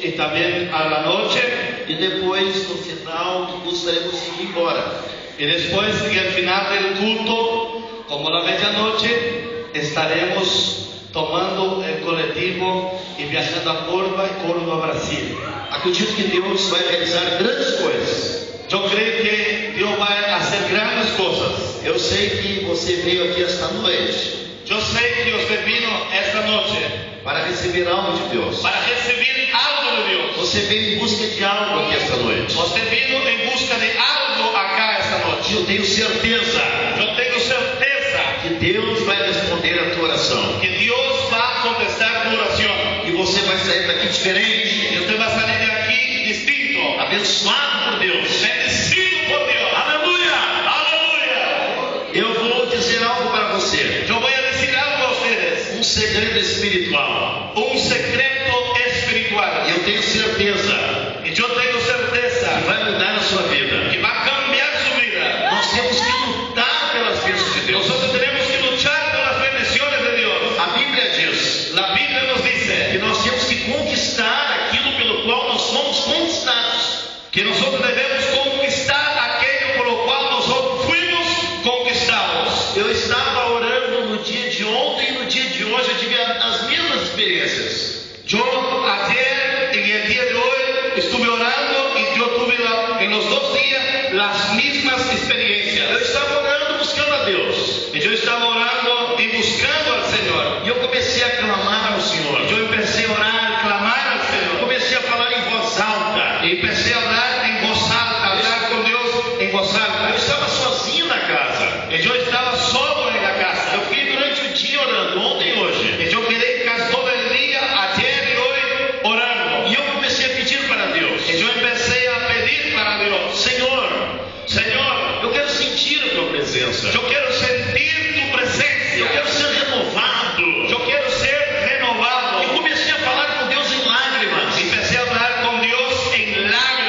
y también a la noche. E depois, no final do culto, estaremos indo embora. Y después, en el final del culto, como la medianoche, estaremos tomando el colectivo y viajando a Córdoba, Brasil. Acredito que Deus vai realizar grandes coisas. Yo creo que Dios va a hacer grandes cosas. Eu sei que você veio aqui esta noite Yo sé que usted vino esta noche para receber algo de Deus. para recibir algo de Dios. Você veio em busca de algo aqui esta noite. Usted vino en busca de algo acá esta E noche. eu tenho certeza Yo tengo certeza que Deus vai responder a tua oração. que Dios va a contestar tu oración. E você vai sair daqui diferente, Y usted va a salir de aquí distinto, abençoado por Deus. bendecido por Dios. Aleluia! Aleluya. Eu vou dizer algo para você. Yo voy a decir algo a ustedes, Um segredo espiritual. un secreto espiritual. Eu tenho certeza Y yo tengo que certeza vai mudar a sua vida. que va a cambiar su vida. Nós temos que lutar pelas bênçãos de Deus. Nosotros tenemos que luchar por las bendiciones de Dios. A Bíblia diz La Biblia nos que dice nós temos que conquistar aquilo pelo qual nós somos conquistados. que nosotros debemos conquistar aquello por lo cual nosotros fuimos conquistados. Eu estava orando no dia de ontem e no dia de hoje eu tive as mesmas experiências. Yo ayer y el día de hoy estuve orando y yo tuve en los 2 días las mismas Eu experiencias. estava orando buscando a Deus. Y yo estaba orando y buscando al Señor. E eu comecei a clamar ao Senhor. Y yo empecé a orar, a clamar al Eu Señor. comecei a falar em voz alta. Y empecé a hablar en voz alta, a hablar con Dios en voz Eu alta. estava sozinho na casa. Y yo estaba solo en la Eu casa. fiquei durante o dia orando, ontem e hoje. Y yo quedé casi todo el día, ayer y hoy, orando. E eu comecei a pedir para Deus: Y yo empecé a pedir para Dios, Senhor, Señor, eu quero sentir a tua presença. yo quiero sentir tu Eu presencia. quero ser renovado. Yo quiero ser E renovado. comecei a falar com Deus em lágrimas. Empecé a hablar con Dios en lágrimas.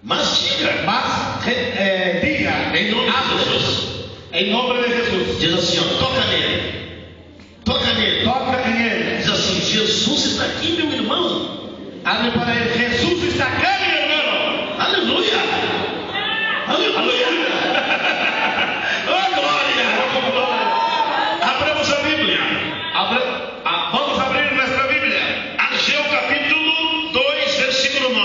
Mas diga. Diga, Em nome de Jesus. em nome de Jesus. Diz assim, ó, toca nele. Toca nele. Toca em ele. Diz assim, Jesus está aqui, meu irmão. Abre para ele. Jesus está acá, meu irmão. Aleluia. Aleluia. Oh, glória. Abramos a Bíblia. Vamos abrir nuestra Bíblia. Ageu capítulo 2, versículo 9.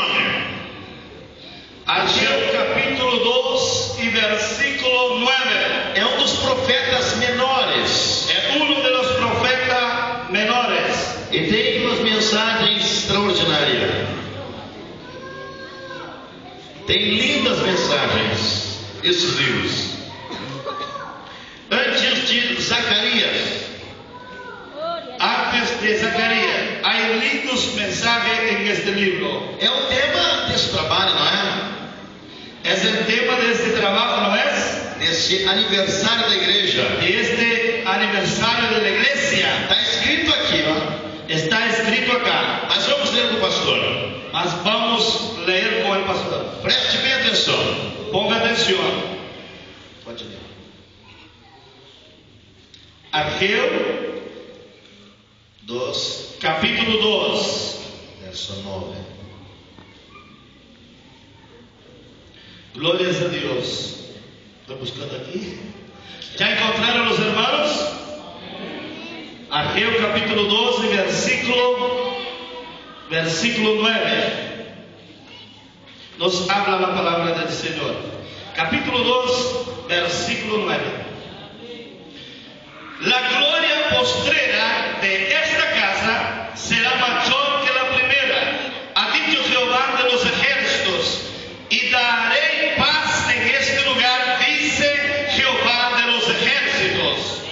Ageu capítulo 2 e versículo 9. É um dos profetas menores. É um dos profetas menores. E tem umas mensagens extraordinárias. Tem lindas mensagens, esses livros. Antes de Zacarias. Antes de Zacarias, há lindos mensajes en este libro. É o tema desse trabalho, não é? Es el tema de este trabajo, ¿no es? Desse aniversário da igreja. De este aniversario de la iglesia. Está escrito aqui, ó. Está escrito acá. Mas vamos ler com o pastor. Mas vamos leer con el pastor. Preste bem atenção. Ponga atención. Pode ler. Ageu 2, capítulo 2. verso 9. Glórias a Dios. Estoy buscando aquí. ¿Ya encontraron los hermanos? Ageo capítulo 2 y versículo 9. Nos habla la palabra del Señor. Capítulo 2, versículo 9. La gloria postrera de esta casa será mayor que la primera, ha dicho Jehová de los ejércitos, y daré paz en este lugar, dice Jehová de los ejércitos.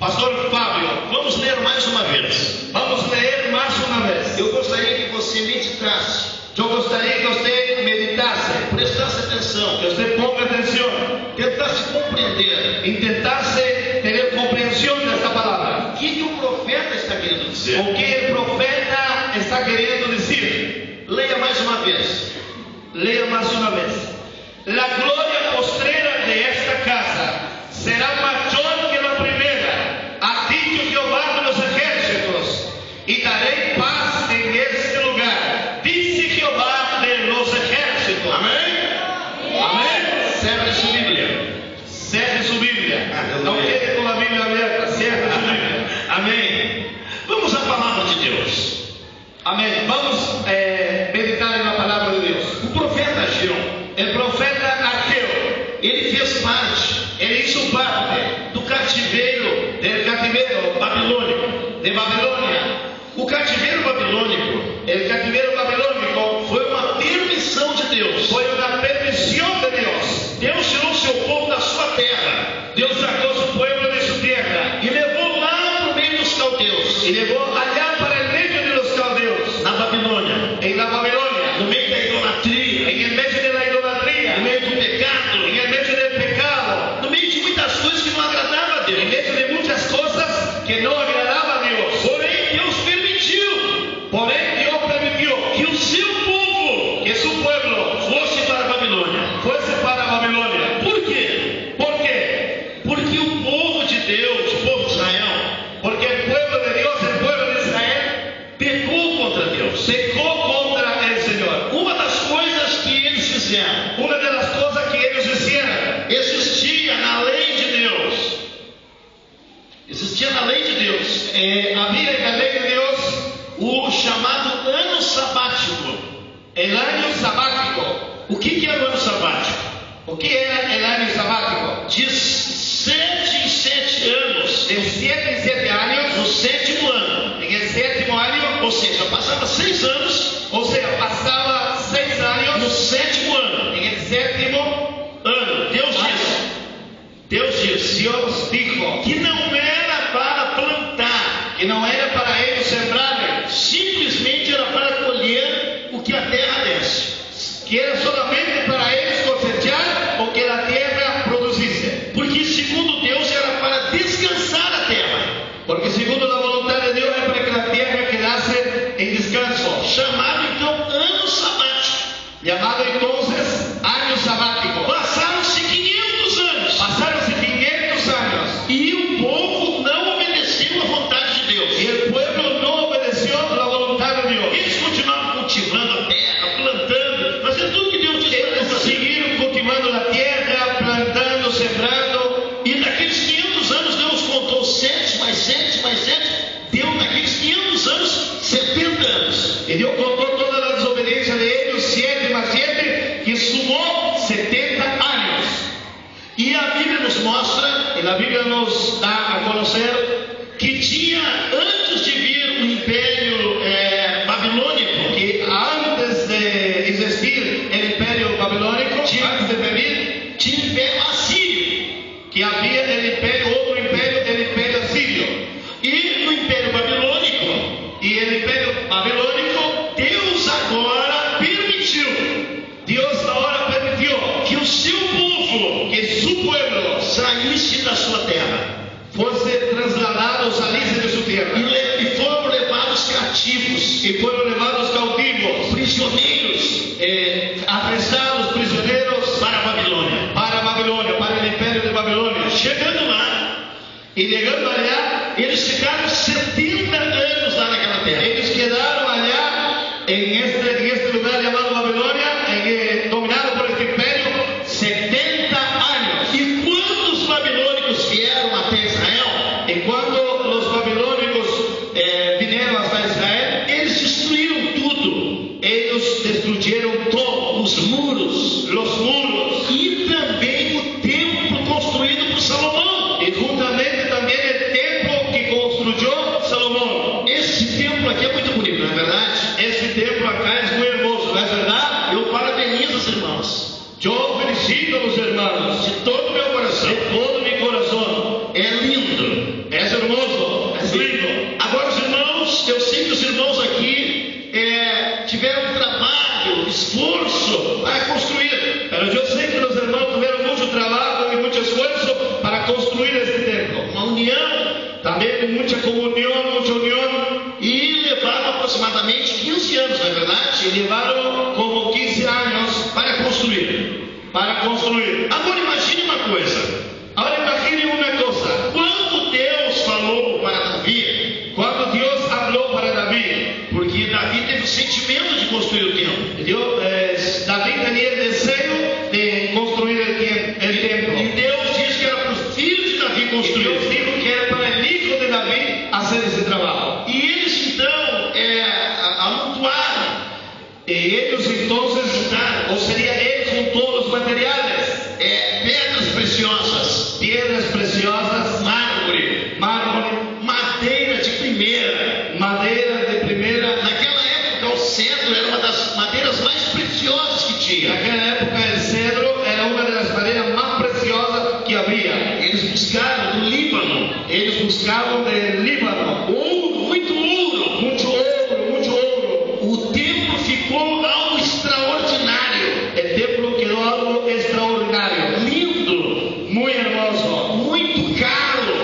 Pastor Fábio, vamos ler mais uma vez. Vamos leer más una vez. Eu gostaria que você meditasse, Yo gustaría que usted meditase, prestasse atenção, que usted ponga atención, tentasse compreender intentase tener comprensión de esta palabra. o que o profeta está querendo dizer. O que el profeta está queriendo decir. Leia mais uma vez. Lea más una vez. La gloria postrera de esta casa será mayor que la primera, ha dicho Jehová de los ejércitos, y daré paz en este lugar, dice Jehová de los ejércitos. Amém? Amén. Cierre su Bíblia. Cierre su Biblia. Aleluya. No quede con la Biblia abierta, cierre su Biblia. Amém. Vamos à palavra de Deus. Amén. Vamos a meditar en la palabra de Dios. O profeta Ageu, El profeta Ageo, ele fez parte él hizo parte do cativeiro del cativeiro babilônico. de Babilonia. O cativeiro babilônico El cativeiro babilónico foi uma permissão de Deus. fue una permisión de Dios. Deus tirou seu povo da sua terra Dios sacó su pueblo de su tierra e levou lá para o meio dos caldeus, y llevó allá para el medio de los caldeos, na Babilônia, en la Babilonia, no meio da idolatria, en el medio de la idolatría, no meio do pecado, en el medio del pecado, no meio de muitas coisas que não agradavam a en Deus. medio de muchas cosas que no agradaban a Dios. Porém, Deus permitiu Por él Dios permitió que o seu povo que su pueblo fosse para a Babilônia. fuese para Babilonia. Por quê? ¿Por qué? Porque o povo de Deus, o povo de Israel, Porque el pueblo de Dios, el pueblo de Israel, pecou contra Deus. pecó contra el Señor. Uma das coisas que eles fizeram, Una de las cosas que ellos hicieron, existia na lei de Deus. Existia na lei de Deus había en la ley de Dios o chamado ano sabático. el año sabático. O que era o ano sabático? ¿O qué era el año sabático? De 7 em 7 anos, De 7 en 7 años, no 7º ano. en el 7º año, Ou seja, passava 6 anos o sea, pasaba 6 no años 7º ano. en el 7º Ano. Deus disse Dios dijo que não era para plantar, que no era para ellos sembrar, simplesmente era para colher o que a terra desce. que era solamente para ellos cosechar o que la tierra producise. Porque segundo Deus era para descansar a terra. Porque segundo la voluntad de Dios es para que la tierra quedase en descanso. Chamado llamado entonces año sabático. Passaram-se 500 anos Pasaron 500 años e o povo não obedeceu à vontade de Deus. y el pueblo no obedeció la voluntad de Dios. Eles continuavam cultivando a terra, plantando, fazendo tudo que Deus disse para Ellos fazer. siguieron cultivando la tierra, plantando, sembrando. E naqueles 500 anos Deus contou 7 mais 7 mais 7. Deu naqueles 500 anos 70 anos. Y Dios contó toda la desobediencia de ellos, 7 más 7, que sumó 70 años. E a Bíblia nos mostra Y la Biblia nos da a conocer que tinha, antes de vir o Império Babilônico, que antes de existir el imperio babilónico, antes de venir, tinha o Império Assírio. que había el imperio, otro imperio, el imperio asirio. E no Império Babilônico, Y el imperio babilónico, Deus agora permitiu Dios ahora permitió que o seu povo que su pueblo saísse da sua terra fuese trasladado, salisse de su tierra. e foram levados cativos, Y fueron llevados cautivos, prisioneiros arrestados, prisioneros para a Babilônia. para Babilonia, para el imperio de Babilonia. Chegando lá, Y llegando allá, eles ficaram 70 anos lá naquela terra. ellos quedaron allá en este lugar llamado Babilonia, dominado por este imperio, 70 años. E quando os babilônicos vieram até Israel, Y cuando los babilónicos vinieron hasta Israel, eles destruíram tudo, ellos destruyeron todo, os muros los muros, e também o templo construído por Salomão. y juntamente también el templo que construyó Salomón. Esse templo aqui é muito bonito, não é verdade? Este templo acá es muy hermoso, ¿no es verdad? Eu parabenizo os irmãos Yo felicito a los hermanos de todo o meu coração. de todo mi corazón. É lindo. Es hermoso, es lindo. Agora os irmãos, eu sei que os irmãos aqui tiveram trabalho, esforço para construir. Pero yo sé que los hermanos tuvieron mucho trabajo y mucho esfuerzo para construir este templo. Uma união, También mucha comunión, mucha unión. e levaram aproximadamente 15 anos, não é verdade? Y llevaron como 15 años Para construir. para construir. Agora imagine uma coisa. Ahora imaginen una cosa. Quando Deus falou para Davi, Cuando Dios habló para David, porque Davi teve o sentimento de construir o templo. David tenía el deseo de construir el templo. E Deus disse que era para os filhos de Davi Y construir. Dios dijo que era para el hijo de David hacer ese trabajo. E eles então amontoaram Y ellos entonces, o sería él con todos los materiales, pedras preciosas, piedras preciosas, mármore, mármol, madeira de primeira. madera de primera. Naquela época o cedro era uma das madeiras mais preciosas que En tinha. aquella época el cedro era una de las maderas más preciosas que había. Eles buscaram do Líbano Ellos buscaban del Líbano ouro, muito ouro. mucho oro, mucho oro. O templo ficou algo extraordinário, El templo quedó algo extraordinario, lindo, muy hermoso, muito caro.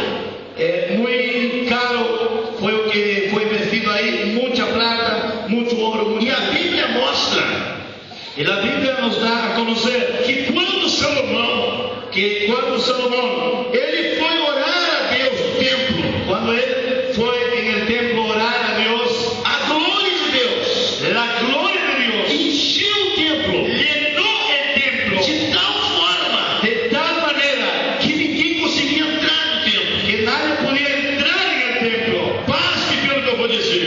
muy caro. Fue lo que fue investido ahí, mucha plata, mucho oro. E a Bíblia mostra Y la Biblia nos da a conocer que quando Salomão que cuando Salomón, ele foi orar a Deus no templo, cuando él fue en el templo a orar a Dios, a glória de Deus la gloria de Dios encheu o templo llenó el templo de tal forma de tal manera que ninguém conseguia entrar no templo. que nadie podía entrar en el templo. Pasme pelo que eu vou dizer.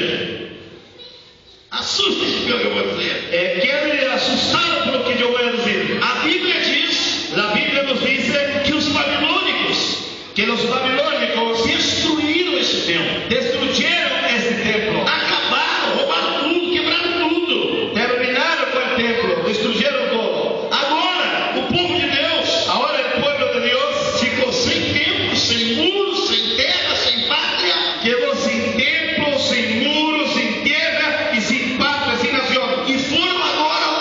Assuste-se pelo que eu vou dizer. Quede asustado por lo que yo voy a decir. A Bíblia diz La Biblia nos dice que os babilônicos que los babilónicos destruíram esse templo. destruyeron este templo, Acabaram, roubaram tudo, quebraram tudo. terminaron con el templo, destruyeron todo. Agora, o povo de Deus Ahora el pueblo de Dios ficou sem templo, sem muros, sem terra, sem pátria. quedó sin templo, sin muros, sin tierra y sin patria, sin nación. E foram agora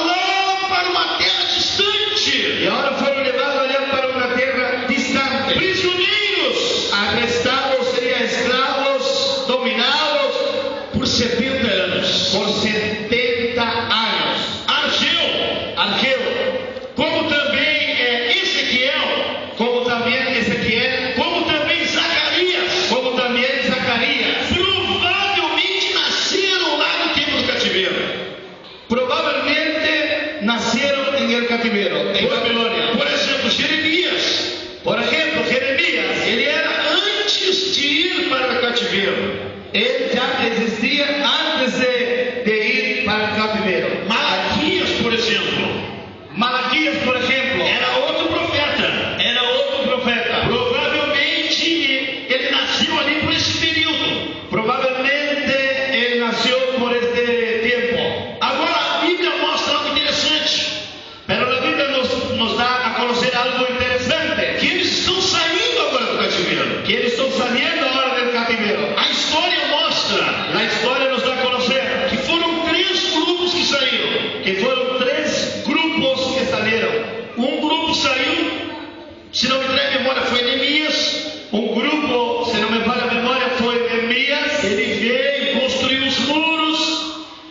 en el cautiverio, en Babilonia. Por exemplo, Jeremias. Por ejemplo, Jeremías, Ele era antes de ir para o cativeiro. él ya existía antes de ir para el cautiverio. Malaquias, por exemplo, Malaquías, por ejemplo, era outro profeta. era otro profeta. Provavelmente ele nasceu ali por esse período. Probablemente él nació por este tiempo. Agora a Bíblia mostra algo interessante. Pero la Biblia nos da a conocer algo interesante. Que eles estão saindo agora do cativeiro. Que ellos están saliendo ahora del cautiverio. A história mostra La historia nos da a conocer que foram 3 grupos que saíram. que fueron 3 grupos que salieron. Um grupo saiu, se não me trair a memória, foi Neemias. Un grupo, si no me falla la memoria, fue Nehemías. Ele veio, construiu os muros.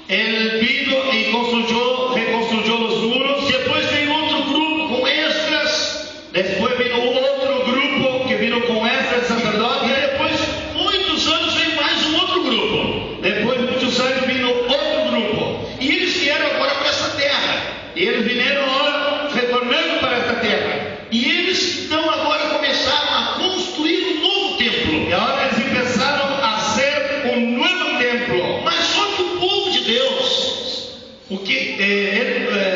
Él vino y reconstruyó los muros. Depois veio outro grupo com Esdras. Después vino otro grupo que vino con Esdras, el E sacerdote. depois, muitos anos, veio mais um outro grupo. Después de muchos años vino otro grupo. E eles vieram agora para essa terra. Y ellos vinieron ahora retornando para esta tierra. E eles então agora começaram a construir um novo templo. Y ahora ellos empezaron a hacer un nuevo templo. Mas só que o povo de Deus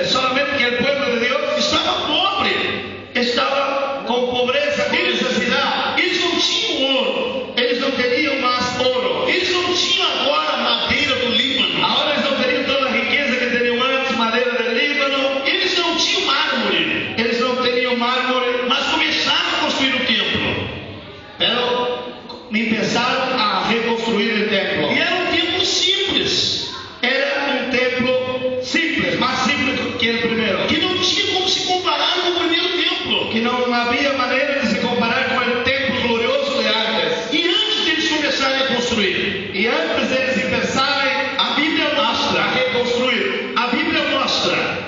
Solamente que el pueblo de Dios estava pobre. estaba con pobreza, con necesidad. Eles não tinham ouro. Ellos no tenían más oro. Eles não tinham agora a madeira do Líbano. Ahora ellos no tenían toda la riqueza que tenían antes, madera del Líbano. Eles não tinham mármore. Ellos no tenían mármol. Mas começaram a construir o templo. Pero empezaron a reconstruir el templo. E era um templo simples. Era un templo simple, más simple que el primero. Que não tinha como se comparar com o primeiro templo. Que no había manera de se comparar con el templo glorioso de antes. E antes deles começarem a construir, Y antes de ellos empezarem a Bíblia a mostra. reconstruir, A Bíblia mostra.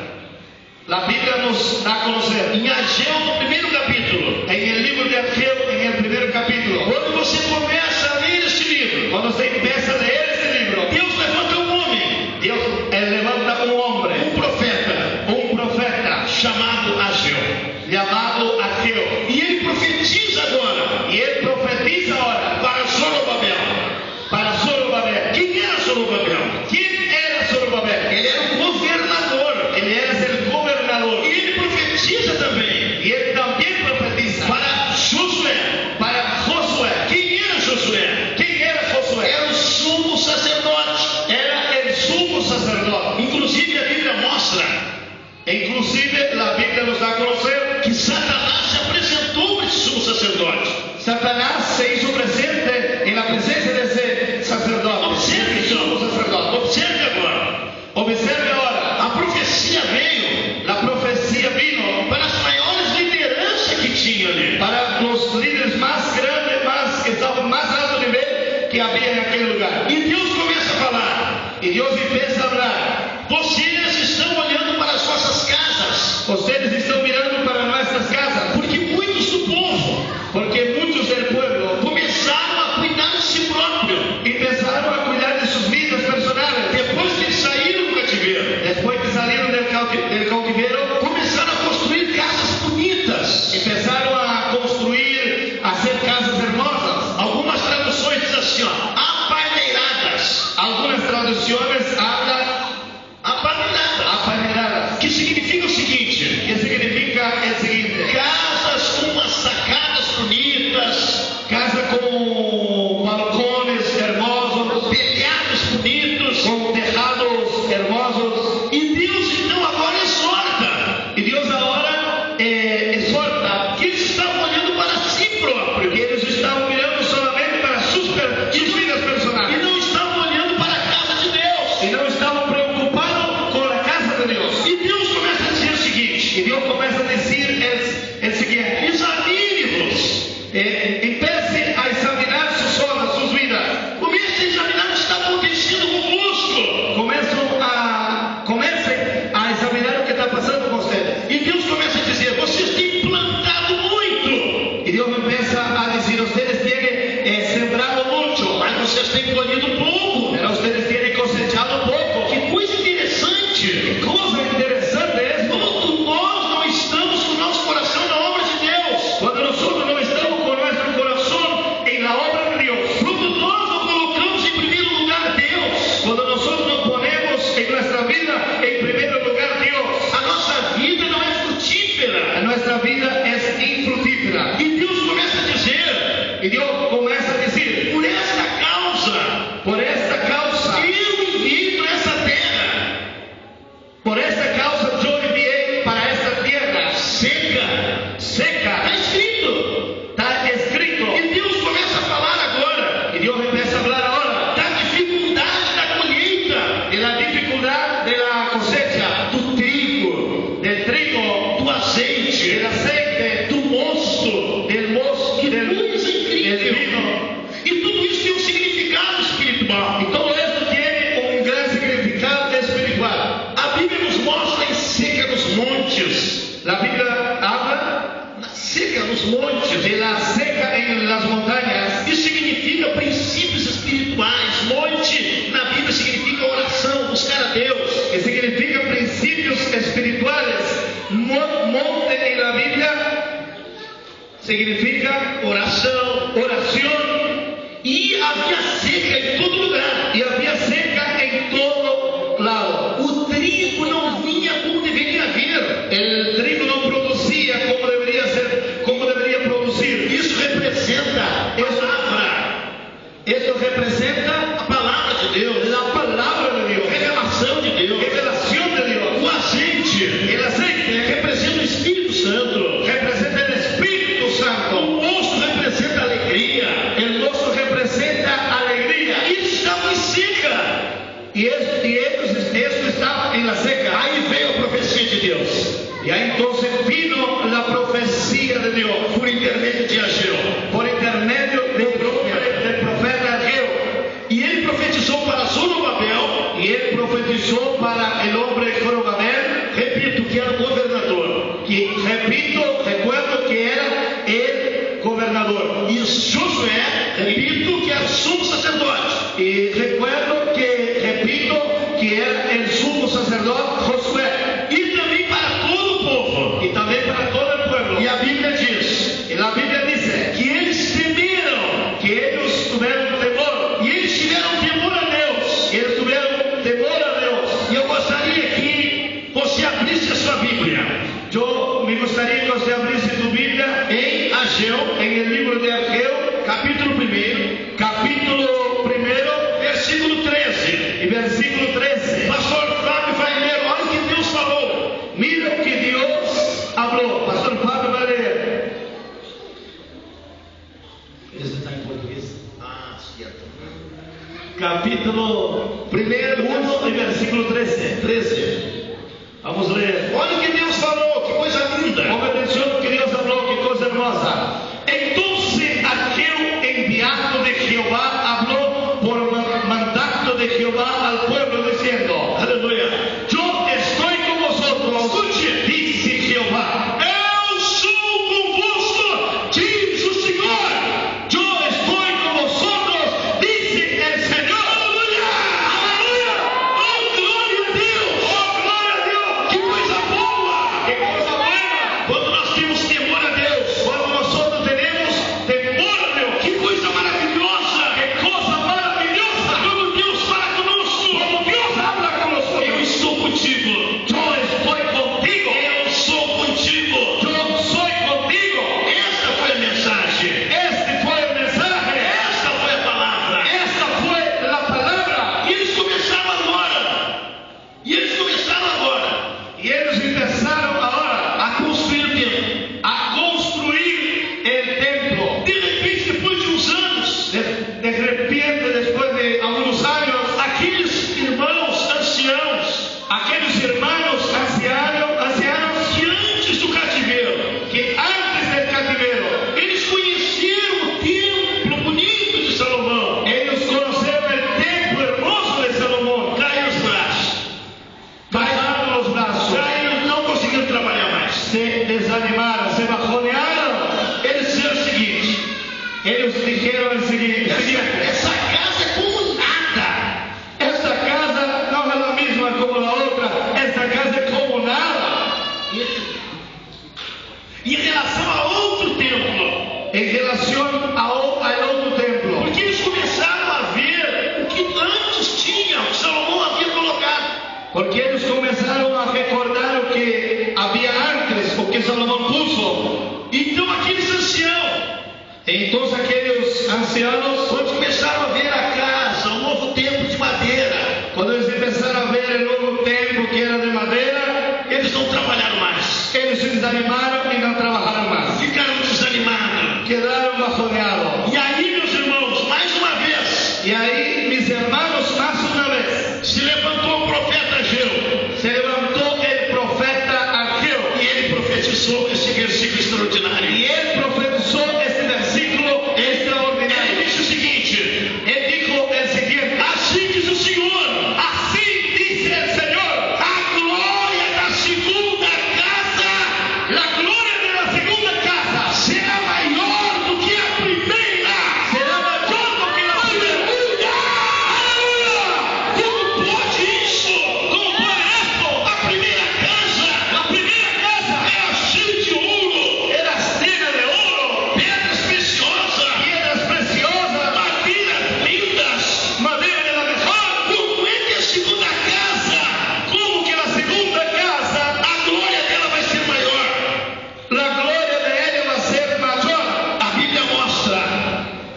la Biblia nos da a conocer. Em Ageu, no primeiro capítulo. En el libro de Ageo, en el primer capítulo, Quando você começa a ler este livro, cuando se empieza a leer este libro, Deus levanta um homem, Dios levanta un hombre, um profeta, un profeta chamado Ageu. llamado Ageo. E ele profetiza agora Y él profetiza ahora para Zorobabel. para Zorobabel. Quem era Zorobabel? ¿Quién era Zorobabel? Ele era um governador. Él era el gobernador. E ele profetiza também Y él también profetiza para Josué. para Josué. Quem era Josué? ¿Quién era Josué? Era o sumo sacerdote. Era el sumo sacerdote. Inclusive a Bíblia mostra E inclusive la Biblia nos da a conocer que Satanás se apresentou a esse sumo sacerdote. Satanás se hizo presente en la presencia de ese sacerdote. Observe, sumo então. sacerdote. Observe agora. Observe ahora, A profecia veio la profecía vino para as maiores lideranças que tinha ali. para los líderes más grandes, que estaban en más alto nivel que había en aquel lugar. E Deus começa a falar. Y Dios empieza a hablar. Vocês estão olhando para as vossas casas, Ustedes están mirando para nuestras casas, porque muitos do povo porque muchos del pueblo começaram a cuidar de si próprio. empezaron a cuidar de sus vidas personales. Depois que eles saíram do cativeiro, Después que salieron del cautiverio, começaram a construir casas bonitas. empezaron a construir, a hacer casas hermosas. Algumas traduções dizem assim, ó, apaneiradas. Algunas traducciones hablan Apaneiradas. apaneladas, Que significa o seguinte: que significa el siguiente: casas com umas sacadas bonitas, casa con balcones hermosos, telhados bonitos. con tejados hermosos. E Deus então agora exorta Y Dios ahora exhorta que eles estavam olhando para si próprio que ellos estaban mirando solamente para sus vidas e personales não estavam olhando para a casa de Deus. y no estaban preocupados con la casa de Dios. E Deus começa a dizer o Y seguinte: Dios comienza a decir el siguiente: examine-vos, empiece a examinar sus obras, sus vidas. comece a examinar o que está acontecendo convosco. Comiencen a examinar lo que está pasando con ustedes. E Deus começa a dizer: vocês têm plantado muito, Y Dios empieza a decir: ustedes tienen sembrado mucho, mas vocês têm colhido pouco. pero ustedes tienen cosechado poco. Que coisa interessante! Cosa interesante es, Todo Y Dios comienza a decir, por esta causa, eu enviei para essa terra por esta causa yo envié para esta tierra seca. seca. Está escrito. E Deus começa a falar agora Y Dios empieza a hablar ahora da dificuldade da colheita, de la dificultad de la cosecha, do trigo, del trigo, do azeite, del aceite, do mosto, del mosto, que del coisa incrível. vino. E tudo isso tem um significado espiritual. Y todo esto tiene un gran significado espiritual. A Bíblia nos mostra em seca nos montes, La Biblia habla na seca nos montes. de la seca en las montañas. Isso significa princípios espirituais. Monte na Bíblia significa oração, buscar a Deus. Que significa principios espirituales. Monte en la Biblia significa Oração. oración. E havia seca em todo lugar. Y había seca en todo lado. O trigo não vinha como deveria vir. El trigo no producía como debería ser, como debería producir. Isso representa a palavra. Eso representa A palavra de Deus. la palabra de Dios, Revelação de Deus. revelación de Dios. O azeite El aceite representa o Espírito Santo. representa el Espíritu O Santo. mosto representa a alegria. El mosto representa alegría. E eles estavam em seca. Esto estaba en la seca. Aí veio a profecia de Deus, Y ahí entonces vino la profecía de Dios por intermédio de Ageu. por intermedio del profeta Ageo. E ele profetizou para Zorobabel, Y él profetizó para el hombre Zorobabel, repito, que era o governador, que recuerdo que era el gobernador. e Josué, repito, que era o sumo sacerdote. Y repito que era el sumo sacerdote Josué. E também para todo o povo. Y también para todo el pueblo. E a Bíblia diz Y la Biblia dice que eles temeram, que ellos tuvieron temor. e eles tiveram temor a Deus. Ellos tuvieron temor a Dios. E eu gostaria que você abrisse a sua Bíblia Yo me gustaría que usted abriese tu Biblia em Ageu, en el libro de Ageo, capítulo 1, capítulo 1 versículo 13. y versículo 13. Pastor Fábio vai ler, olha o que Deus falou. Mira lo que Dios habló. Pastor Fábio va a leer. Esse está em português? Ah, certo. Capítulo 1 y versículo 13. 13. Vamos a leer. Olha o que Deus falou, que coisa linda. Ponga atención lo que Dios habló, qué cosa hermosa. Entonces Ageo, enviado de Jehová, habló por mandato de Jehová al pueblo diciendo: Aleluia. Yo estoy con vosotros, Escuche. dice Jehová. Eu sou convosco, diz o Senhor. Yo estoy con vosotros, dice el Señor. Aleluia. Aleluia. Oh, glória a Deus. ¡Oh, gloria a Dios! Que coisa boa. ¡Qué cosa buena! Quando nós temos temor a Deus. Cuando nosotros tenemos temor a Dios, Que coisa maravilhosa. ¡qué cosa maravillosa! Quando Deus fala conosco. Cuando Dios habla con Eu nosotros, estou contigo. yo estoy contigo. Eu sou contigo. Yo soy contigo. Esta foi a mensagem. Este fue el mensaje. Esta foi a palavra. Esta fue la palabra. E eles começaram agora. Y ellos empezaron ahora A construir o templo. a construir el templo. De repente, depois de uns anos, De repente, después de algunos años, aqueles irmãos anciãos aquellos hermanos ancianos que antes do cativeiro, que antes del cautiverio, eles conheceram o templo bonito de Salomão, ellos conocieron el templo hermoso de Salomón, caíram os braços. bajaron los brazos, Caíram, não conseguiram trabalhar mais. se desanimaron, se bajonearon. Eles disseram o seguinte: Ellos dijeron el siguiente: essa casa é como nada. esta casa no es la misma como la otra, esta casa es como nada. Em relação a outro templo, En relación al otro templo, porque eles começaram a ver o que antes tinha, o que Salomão havia colocado. porque ellos comenzaron a recordar lo que había antes, o que Salomón puso. Então aqueles anciãos Entonces aquellos ancianos, quando começaram a ver a casa, um novo templo de madeira, cuando ellos empezaron a ver el nuevo templo que era de madera, eles não trabalharam mais. ellos se desanimaron y no trabajaron más. Ficaram desanimados. Quedaron bajoneados. E aí, meus irmãos, mais uma vez, Y ahí, mis hermanos, más una vez, se levantou o profeta Ageu. se levantó el profeta Ageo E ele profetizou esse versículo extraordinário. y él profetizó este versículo Ele extraordinario. disse o seguinte: Él dijo el siguiente: assim diz o Senhor, así dice el Señor, a glória da segunda casa la gloria de la segunda casa será maior do que a primeira. será mayor do que la primera. Aleluia! Como pode isso? ¿Cómo puede esto? A primeira casa La primera casa era cheia de ouro, era llena de oro, pedras preciosas, piedras preciosas, madeiras lindas. madera de la mejor. Como é que a segunda casa, ¿Cómo que la segunda casa, a glória dela vai ser maior? la gloria de ella va a ser mayor? A Bíblia mostra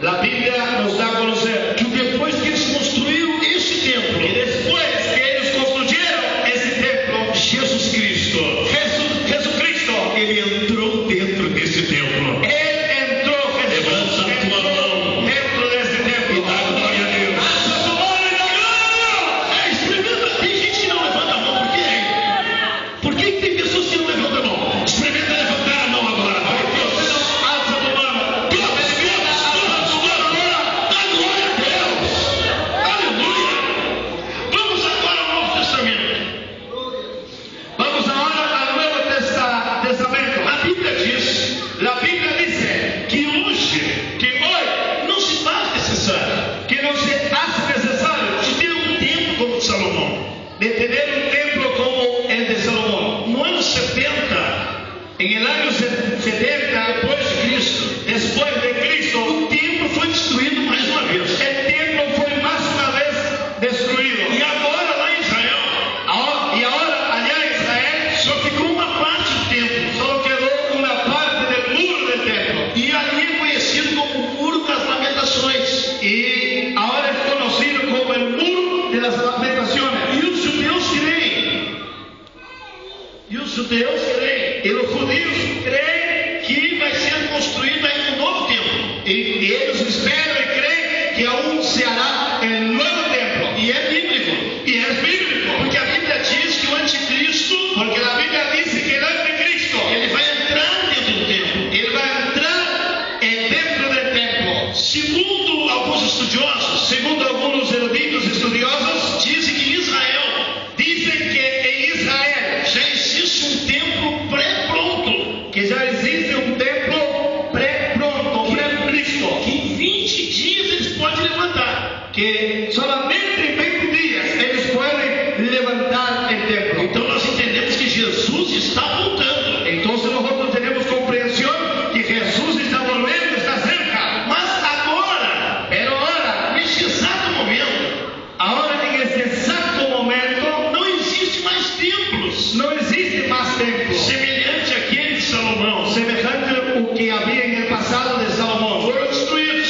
La Biblia nos da a conocer que depois que eles construíram esse que templo, después que ellos construyeron ese templo, Jesus Cristo, Jesucristo, ele entrou dentro desse templo. Él entró, Levanta a tua mão dentro de ese e templo. dá glória a Deus. Alza tu mano y da gloria. Experimenta. Tem gente que não levanta a mão, por quê? Por que tem pessoas que não levantam a mão? Experimenta levantar a mão agora. Vai, Deus. Alza tu mano. Deus, alza tua mão agora. Dá glória a Deus. Aleluia. Vamos agora ao Novo Testamento. Vamos ahora al Nuevo Testamento. A Bíblia diz La Biblia dice que hoje que hoy não se faz necessário que no se hace necesario de ter um templo como o de Salomão. de tener un templo como el de Salomón. No ano 70 En el año 70 depois de Cristo, después de Cristo, o templo foi destruído mais uma vez. el templo fue más una vez destruido. E agora lá em Israel Y ahora allá en Israel só ficou uma parte do templo. solo quedó una parte del muro del templo. E ali é conhecido como o Muro das Lamentações. Y ahora es conocido como el muro de las lamentaciones. E os judeus creem. Y los judíos creen Que vai ser construído ainda um novo templo. y ellos esperan y creen que aún se hará el nuevo templo. E é bíblico. Y es bíblico. Porque a Bíblia diz que o anticristo Porque la Biblia dice que el anticristo, ele vai entrar dentro do templo. él va a entrar dentro del templo. Segundo alguns estudiosos, Segundo algunos eruditos estudiosos, dizem que em Israel dicen que en Israel já existe um templo pré-pronto, que ya existe un templo pre-pronto, pre-listo, que em 20 dias eles podem levantar. que solamente en 20 días ellos pueden levantar el templo. Então nós entendemos que Jesus está voltando. Entonces nosotros tenemos comprensión que Jesús está volviendo, está cerca. Mas agora, Pero ahora, neste exato momento, ahora en este exacto momento, não existe mais templos no existe más templo semelhante àquele de Salomão. semejante al que había en el pasado de Salomón. Foram destruídos.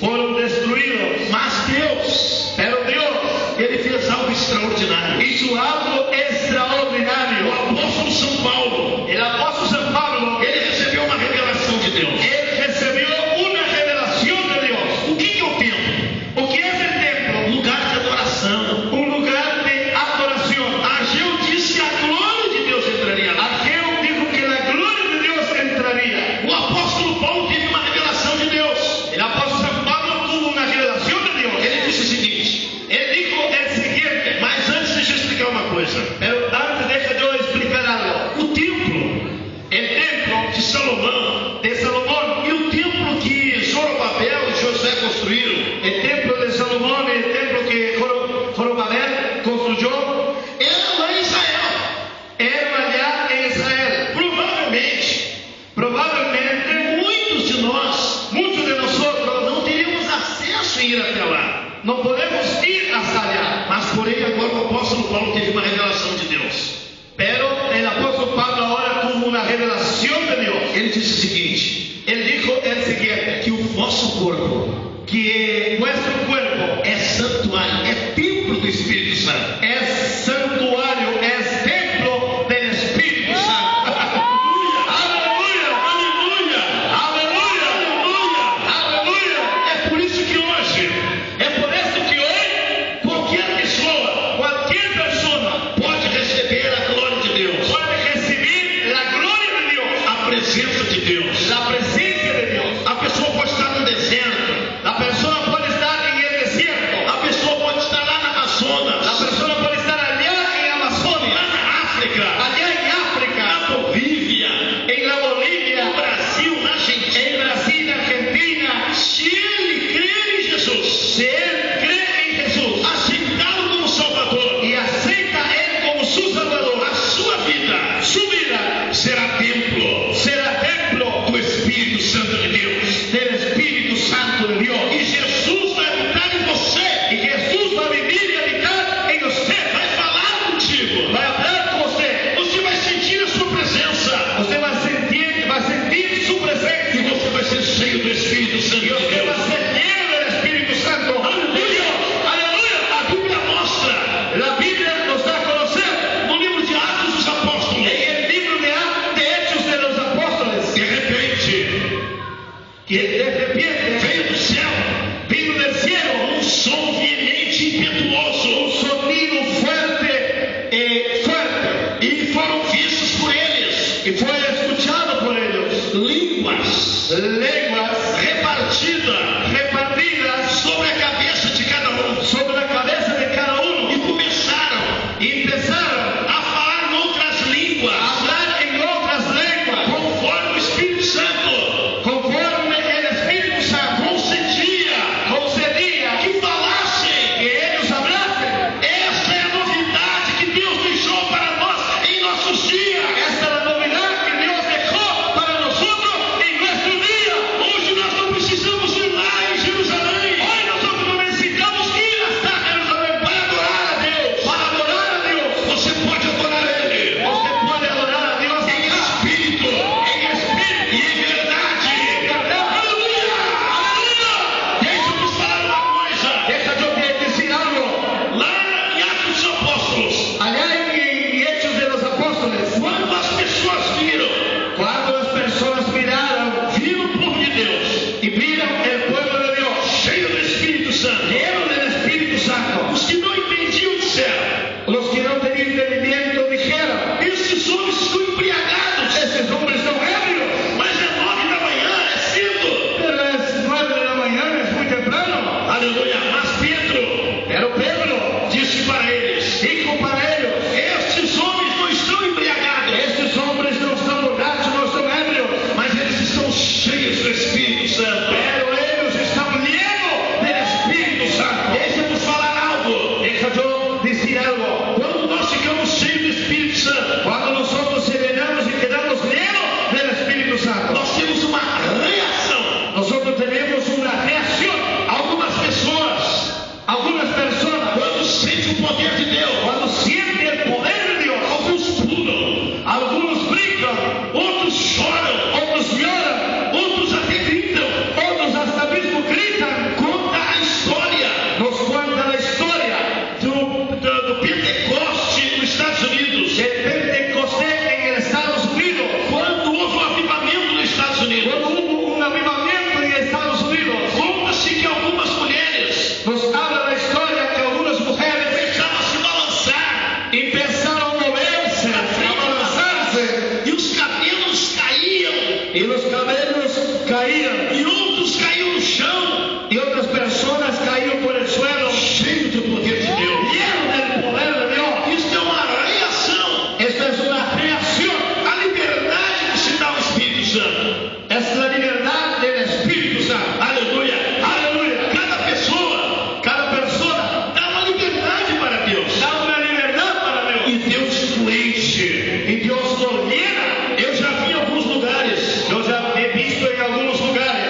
Fueron destruidos. Mas Deus, Pero Dios ele fez algo extraordinário. hizo algo O extraordinario. apóstolo São Paulo, El apóstol San Pablo, ele recebeu uma revelação de Deus. él recibió una revelación de Dios. O que é o templo? ¿O qué es el templo? Um lugar de adoração. Un lugar de adoración. Ageu disse que a glória de Deus entraria lá. Ageo dijo que la gloria de Dios entraría. O apóstolo Paulo teve uma revelação de Deus. El apóstol San Pablo tuvo una revelación de Dios. Ele disse o seguinte: Él dijo el siguiente, mas antes deixa eu explicar uma coisa. pero antes deja yo explicar algo. O templo El templo de Salomão de Salomón e o templo que Zorobabel e Josué construíram el templo de Salomón, el templo que Zorobabel construyó, era lá em Israel. era allá en Israel. Provavelmente, muitos de nós Muchos de nosotros não teríamos acesso a ir até lá. no podemos ir hasta allá. Mas, porém, agora o apóstolo Paulo teve uma revelação de Deus. Pero el apóstol Pablo ahora tuvo una revelación de Dios. Ele disse o seguinte: Él dijo el siguiente, que o nosso corpo que nuestro cuerpo é santuário, é templo do Espírito Santo. es santuario, es templo del Espíritu Santo. Aleluia, aleluia, aleluia, aleluia, aleluia. É por isso que hoje, qualquer pessoa Cualquier persona pode receber a glória de Deus, puede recibir la gloria de Dios, a presença de Deus. la presencia de Dios. A pessoa pode estar no deserto, La persona puede estar en el desierto, a pessoa pode estar lá na Amazonas, la persona puede estar allá en lá Amazonia, na África, allá en África, na Bolívia, en la Bolivia, no Brasil, na en Argentina. Brasil, Argentina. Se ele crer em Jesus, Si él cree en Jesús aceitá-lo como Salvador, y acepta a él como su Salvador, a sua vida su vida será templo será templo do Espírito Santo de Deus. del Espíritu Santo de Dios. E Jesus vai habitar em você, Y Jesús va a vivir y habitar en usted. vai falar contigo, Va a hablar con usted. você vai sentir a sua presença Usted va a sentir su e presencia. você vai ser cheio do Espírito Santo Y de usted va Deus. a ser lleno del Espíritu Santo. Aleluia, aleluia. A Bíblia mostra La Biblia nos da a conocer no livro de Atos dos Apóstolos, en el libro de Hechos de los Apóstoles de repente que de repente veio do céu vino del cielo um som veemente e impetuoso, un sonido fuerte e foram vistos por eles y fue escuchado por ellos línguas lenguas repartidas repartidas sobre a cabeça de cada um, sobre la cabeza de cada uno e começaram y empezaron a falar em outras a línguas, hablar en otras lenguas conforme o Espírito Santo conforme el Espíritu Santo concedia concedía que falassem. que ellos hablasen. Essa é a novidade que Deus deixou para nós em nossos dias. Esta es la novedad que Dios dejó para nosotros en nuestro día. Hoje nós não precisamos ir lá em Jerusalém Hoy nosotros no necesitamos ir hasta Jerusalén para adorar a Deus. para adorar a Dios. Você pode adorar Ele Usted puede adorar a Dios em espírito en espíritu e em verdade. y en verdad. Aleluia! Aleluia! Deixa eu te falar uma coisa. Deja yo que decir algo. Lá em Atos dos Apóstolos, Allá en Hechos de los Apóstoles, quando as pessoas viram cuando las personas miraron o povo de Deus y vieron el pueblo de Dios cheio do Espírito Santo, lleno del Espíritu Santo, os que não entendiam disseram: los que no tenían entendimiento dijeron: esses homens estão embriagados. estos hombres son ebrios. Mas é 9 da manhã, é cedo. Pero es 9 de la mañana, es muy temprano. Aleluia. Mas Pedro Pero Pedro disse para eles: dijo para ellos: estes homens não estão embriagados, estos hombres no están borrachos, no están ebrios, mas eles estão cheios do Espírito Santo. pero ellos están llenos del Espíritu Santo. Deixa-nos falar algo. Deja yo decir algo. Quando nós ficamos cheios do Espírito Santo, Cuando nosotros serenamos y quedamos llenos del Espíritu Santo, nós temos uma reação. nosotros tenemos una reacción. Algumas pessoas, Algunas personas, quando sentem o poder de Deus, cuando sienten el poder de Dios, alguns pulam, algunos brincan, outros choram, otros lloran, outros até gritam. otros hasta mismo gritan. Conta a história Nos cuenta la historia do Pentecoste nos Estados Unidos. del Pentecostés en Estados Unidos. Quando houve um avivamento nos Estados Unidos, Cuando hubo un avivamiento en Estados Unidos, conta-se que algumas mulheres nos habla la historia que algunas mujeres começaram a se balançar empezaron a moverse, a balanzarse, e os cabelos caíam y los cabellos caían, e outros caíam no chão, y otras personas caían por el suelo, cheio do poder de Deus. llenos del poder de Dios. Isso é uma reação Esta es una reacción, à liberdade que se dá ao Espírito Santo. es la libertad del Espíritu Santo. Aleluia! Aleluya. Cada persona dá uma liberdade para Deus. Da una libertad para Dios. E Deus o enche. Y Dios lo llena. Eu já vi em alguns lugares Yo ya he visto en algunos lugares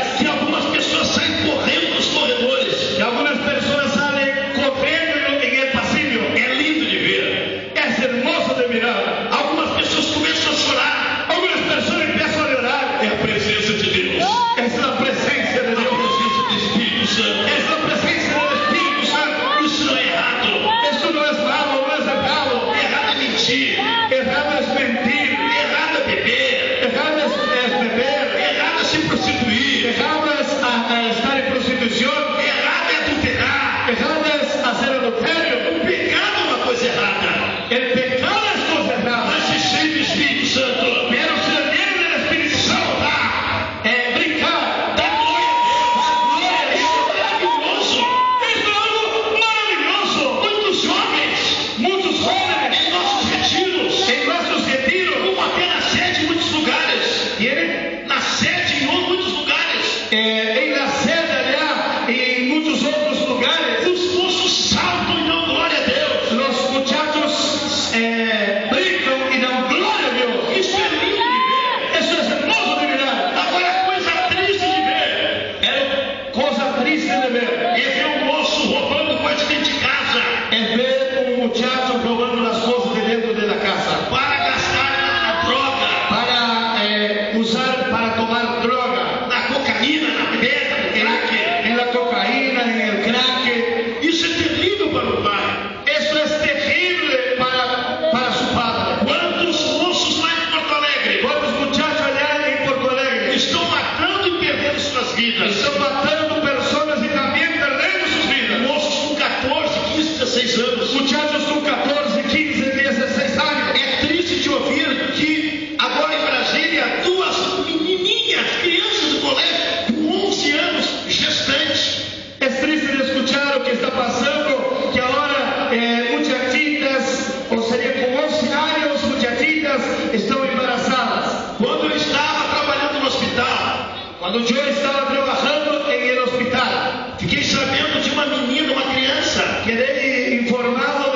Quando eu estava trabalhando em el hospital, fiquei sabendo de uma menina, uma criança, quedé informado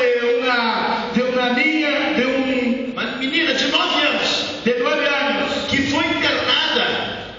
de uma menina de 9 anos,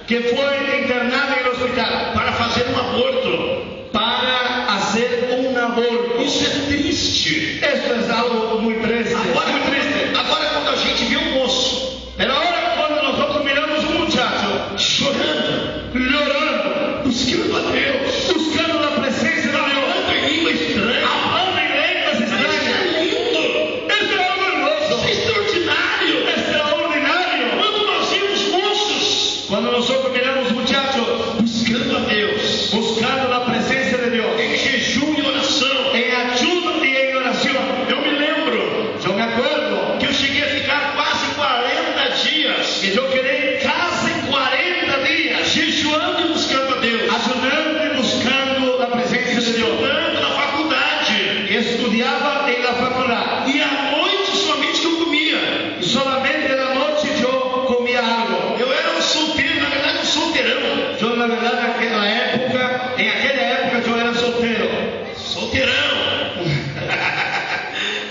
que foi internada em el hospital para fazer um aborto. para hacer un aborto. Isso é triste. Esto es algo muy triste. Agora quando a gente vê um moço, Pero ahora cuando nosotros miramos un muchacho chorando, llorando, buscando a Deus, buscando la presencia de Dios, falando em língua estranha, hablando en lenguas isso extrañas, é lindo, esto es algo hermoso, isso é extraordinário. extraordinario. Quando nós vemos moços Cuando nosotros miramos muchachos buscando a Deus, buscando la presencia de Dios, em jejum e oração, en ayuno y en oración. eu me lembro Yo me acuerdo que eu cheguei a ficar quase 40 dias que yo quedé casi 40 días jejuando e buscando a Deus, ayunando y buscando la presencia de Dios. estudando na faculdade, Estudiaba en la facultad e à noite somente que eu comia. y solamente en la noche yo comía algo. Eu era um solteiro, na verdade um solteirão. Yo la verdad en aquella época yo era soltero. Solteirão.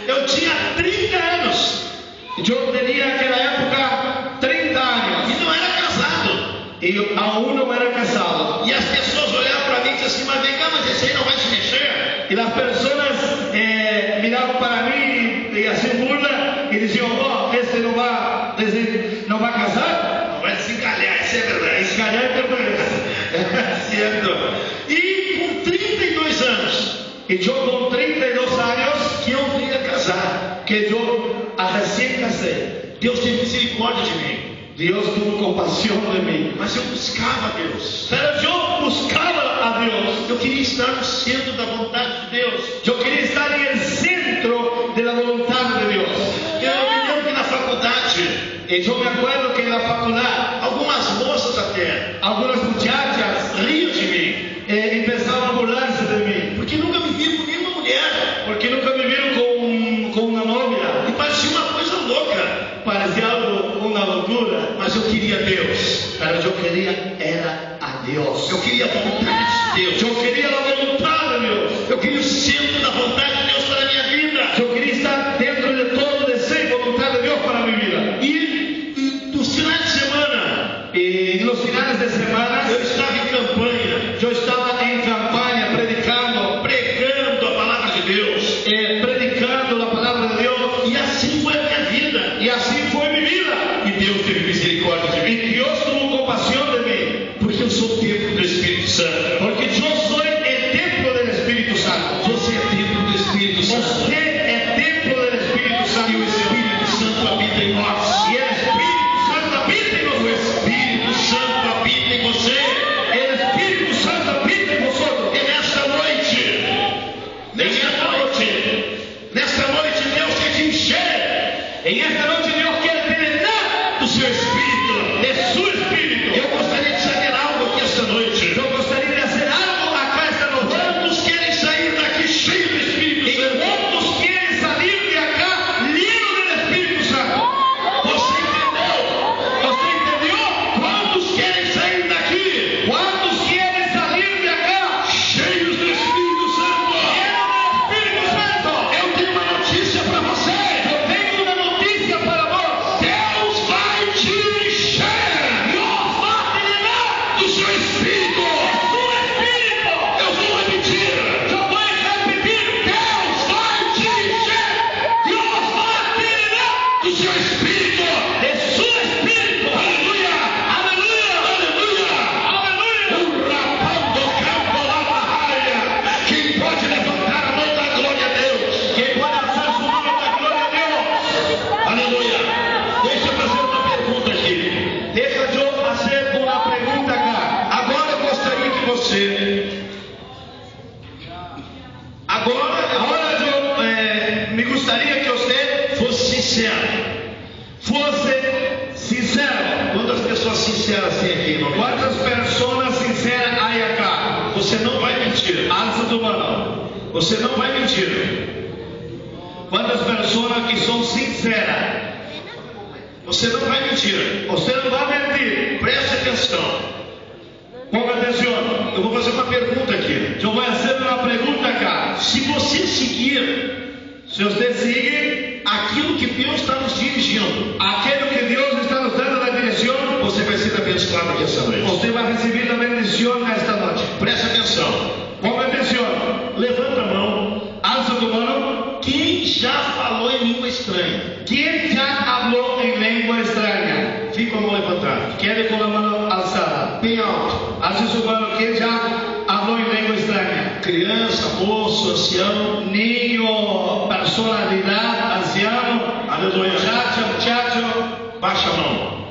Eu tinha 30 anos Yo tenía en aquella época 30 años e não era casado. y aún no era casado. E as pessoas olhavam para mim e diziam assim, mas vem cá, mas esse aí não vai se mexer. Y las personas miraban para mí y hacían burla y decían, oh, este no va a casar. Não vai desencalhar, isso é verdade. Es callar Certo. E com 32 anos y yo con 32 años que eu vim a casar, que yo recién casé, Deus teve misericórdia de mim. Dios tuvo compasión de mí. Mas eu buscava a Deus. Pero yo buscaba a Dios. Eu queria estar no centro da vontade de Deus. Yo quería estar en el centro de la voluntad de Dios. Eu me lembro que na faculdade, Y yo me acuerdo que en la facultad, algumas moças até algunas muchachas riam de mim, empezaban a burlarse de mí, porque nunca me viram com nenhuma mulher. porque nunca me vieron con una novia. E parecia uma coisa louca. Parecía algo, una locura. Mas eu queria Deus. Pero yo quería era a Dios. Eu queria a vontade de Deus. Yo quería la voluntad de Dios. Eu queria o centro da vontade de Deus para a minha vida. Yo quería estar dentro de todo el deseo y voluntad de Dios para mi vida. E nos finais de semana, Y en los finales de semana, eu estava em campanha, yo estaba en campaña predicando, pregando a palavra de Deus. predicando la palabra de Dios. E assim foi a minha vida. Y así fue mi vida. E Deus teve misericórdia de Y mí. Dios tuvo compasión de mí. Porque eu sou o templo do Espírito Santo. Porque yo soy el templo del Espíritu Santo. Você é templo do Espírito Santo. Usted es templo del Espíritu Santo. E o Espírito Santo habita em nós. Y el Espíritu Santo habita en O nosotros. Espírito Santo habita em você. El Espíritu Santo habita en vosotros. E nesta noite, Deus quer te encher En esta noche Dios quiere penetrar do seu Espírito. de su Espíritu. Eu gostaria de saber algo aqui esta noite. Yo gustaría de hacer algo acá esta noche. Quantos querem sair daqui cheio do Espírito ¿Y Santo? cuántos quieren salir de acá llenos del Espíritu Santo? Você entendeu? ¿Usted entendió? Quantos querem sair daqui ¿Cuántos quieren salir de acá cheios do Espírito Santo? llenos del Espíritu Santo? Eu tenho uma notícia para você. Yo tengo una noticia para vos. Deus vai te encher Dios va a penetrar do seu Espírito. su Espíritu. Eu vou repetir. Yo voy a repetir. Deus vai te encher Dios va a penetrar do seu Espírito. de su Espíritu. Aleluia. Aleluya. Aleluia. Aleluya. O rapão do campo lá na raia. Quem pode levantar a mão da glória a Deus? ¿Quién puede alzar su mano a la gloria a Dios? Aleluia. Deixa eu fazer uma pergunta aqui. Deja yo hacer una pregunta acá. Agora eu gostaria que você. Ahora yo me gustaría que usted Fosse sincero. fuese sincero. Quantas pessoas sinceras tem aqui, irmão? ¿Cuántas personas sinceras hay acá? Você não vai mentir. Alza tu mano. Você não vai mentir. ¿Cuántas personas que son sinceras? Você não vai mentir. Usted no va a mentir. Preste atenção. Ponga atención. Eu vou fazer uma pergunta aqui. Yo voy a hacer una pregunta acá. Se você seguir Si usted sigue aquilo que Deus está nos dirigindo, aquello que Dios está nos dando la dirección, você vai ser abençoado aqui essa noite. usted va a recibir la bendición esta noche. Preste atenção. Ponga atención. Levanta a mão. Alza tu mano. Quem já falou em língua estranha? ¿Quién ya habló en lengua extraña? Fica com a mão levantada. Quede con la mano alzada. Bem alto. Alce su mano. ¿Quién ya habló en lengua extraña? Criança, moço, ancião. Niño, persona de edad, anciano, Aleluia. muchacho. Baixa a mão.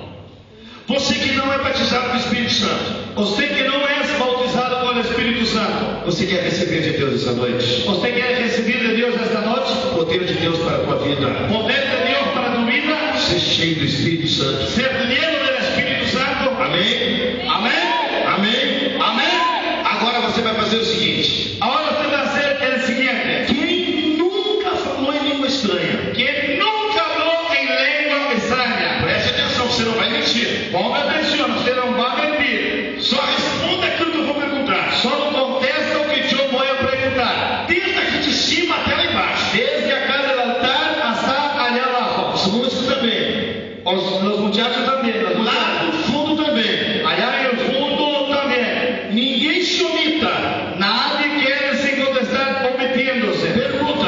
Você que não é batizado com o Espírito Santo. Usted que no es bautizado con el Espíritu Santo. Você quer receber de Deus essa noite? Usted quiere recibir de Dios esta noche. O poder de Deus para a tua vida. Poder de Dios para tu vida. Ser cheio do Espírito Santo. Ser lleno del Espíritu Santo. Amém? Amén. Amém? Amén. Agora você vai fazer o seguinte. Ahora usted va a hacer el siguiente. Quem nunca falou em língua estranha? Quien nunca habló en lengua extraña. Preste atenção, você não vai mentir. Ponga atención, usted no va a mentir. Só responda aquilo que eu vou perguntar. Solo contesta o que yo voy a preguntar. Desde aqui de cima até lá embaixo. Desde acá del altar hasta allá abajo. Os músicos também. Los muchachos también. Las Lá muchachas. no fundo também. Allá en el fondo también. Ninguém se omita. Nadie quiere sin contestar omitiéndose. Pergunta.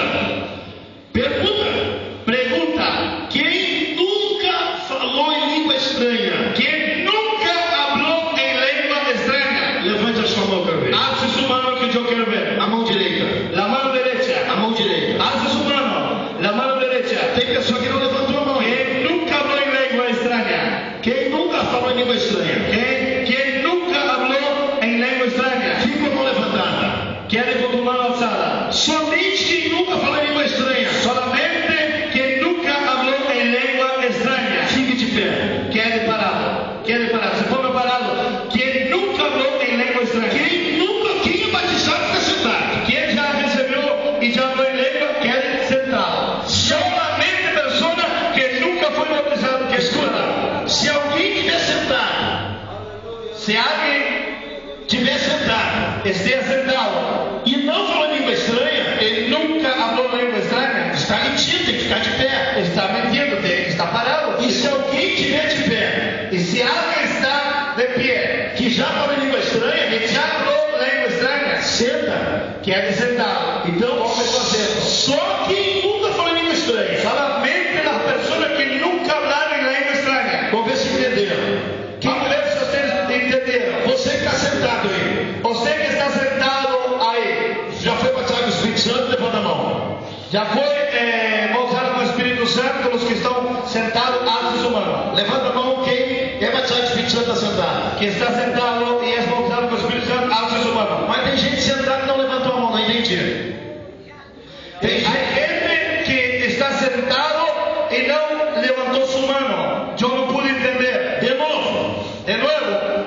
Pergunta. Pregunta. Quem nunca falou em língua estranha? ¿Quién nunca habló en lengua extraña? Levante a sua mão para ver. Alce su mano que yo quiero ver. A mão direita. La mano derecha. A mão direita. Alce su mano. La mano derecha. Tem pessoa que não levantou a mão. ¿Quién nunca habló en lengua extraña? Quem nunca falou em língua estranha? ¿Quién nunca habló en lengua extraña? Fica com a mão levantada. Quede con tu mano alzada. Somente quem nunca falou em língua estranha. Solamente quien nunca habló en lengua extraña. Fique de pé. Quede parado. Quede parado. Se ponga parado. Quien nunca habló en lengua extraña. Quem é batizado está sentado. Quien ya recibió y ya habló en lengua, quede sentado. Solamente persona que nunca fue bautizado, que escuta. Se alguém estiver sentado, Si alguien estiver sentado esté sentado e não falou em língua estranha, y nunca habló lengua extraña, está mentindo, tem que ficar de pé. está mintiendo, tiene que estar parado. E se alguém estiver de pé, Y si alguien está de pie que já falou em língua estranha, y ya habló lengua extraña, senta. quede sentado. Então, Come su asiento. só quem nunca falou em língua estranha. Solamente las personas que nunca hablaron en lengua extraña. Vamos ver se entenderam. Vamos ver si ustedes entendieron. Você que está sentado aí, Usted que está sentado ahí, já foi batizado com o Espírito Santo? Levanta a mão. ya fue bautizado con el Espíritu Santo. Los que están sentados, alce su mano. Levanta a mão quem é batizado com o Espírito Santo está sentado. Que está sentado y es bautizado con el Espíritu Santo, alce su mano. Mas tem gente sentada que não levantou a mão, não entendi. Tem Hay gente que está sentado y no levantó su mano. Yo no pude entender. De novo,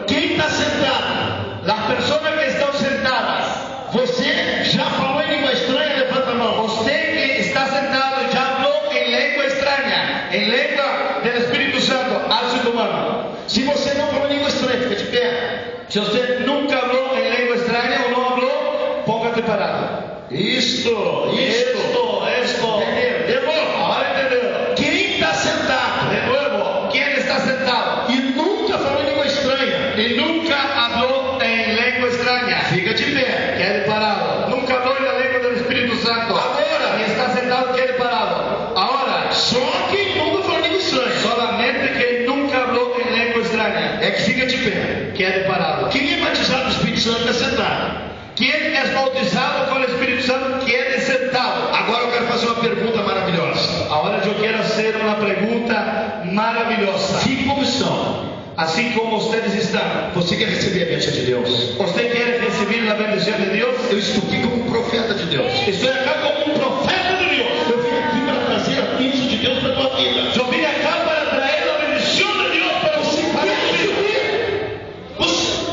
quem está sentado? Las personas que están sentadas, Você já falou em língua estranha? Levanta a mão. usted que está sentado ya habló en lengua extraña, en lengua del Espíritu Santo, alce tu mano. Se você não falou em língua estranha, fica de pé. Si usted nunca habló en lengua extraña o no habló, póngate parado. Esto. Entendeu? De novo, ahora entendeu. Quem está sentado De nuevo, ¿quién está sentado e nunca falou em língua estranha, y nunca habló en lengua extraña? fica de pé. Quede parado. Nunca habló en la lengua del Espíritu Santo. Ahora. Y está sentado, quede parado. Ahora, Só quem nunca falou em língua estranha solamente quien nunca habló en lengua extraña, é que fica de pé. quede parado. Quem é batizado no Espírito Santo está sentado. Quien es bautizado con el Espíritu Santo, quede sentado. Agora eu quero fazer uma pergunta maravilhosa. Ahora yo quiero hacer una pregunta maravillosa. Fique como estão. Así como ustedes están, Você quer receber a bênção de Deus? ¿usted quiere recibir la bendición de Dios? Eu estou aqui como um profeta de Deus. Estoy acá como un profeta de Dios. Eu vim aqui para trazer a bênção de Deus para a tua vida. Yo vine acá para traer la bendición de Dios para Você para quer tu vida. receber?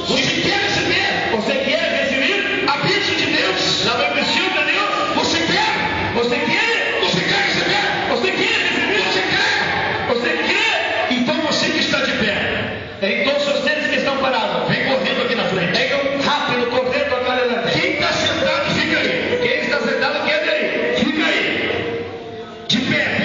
Você quer receber ¿Usted quiere recibir a bênção de Deus? la bendición de Dios? Você quer? ¿Usted quiere? Você quer receber? ¿Usted quiere recibir? Você quer? ¿Usted quiere? Então você que está de pé, Entonces ustedes que están parados, vem correndo aqui na frente. De pé.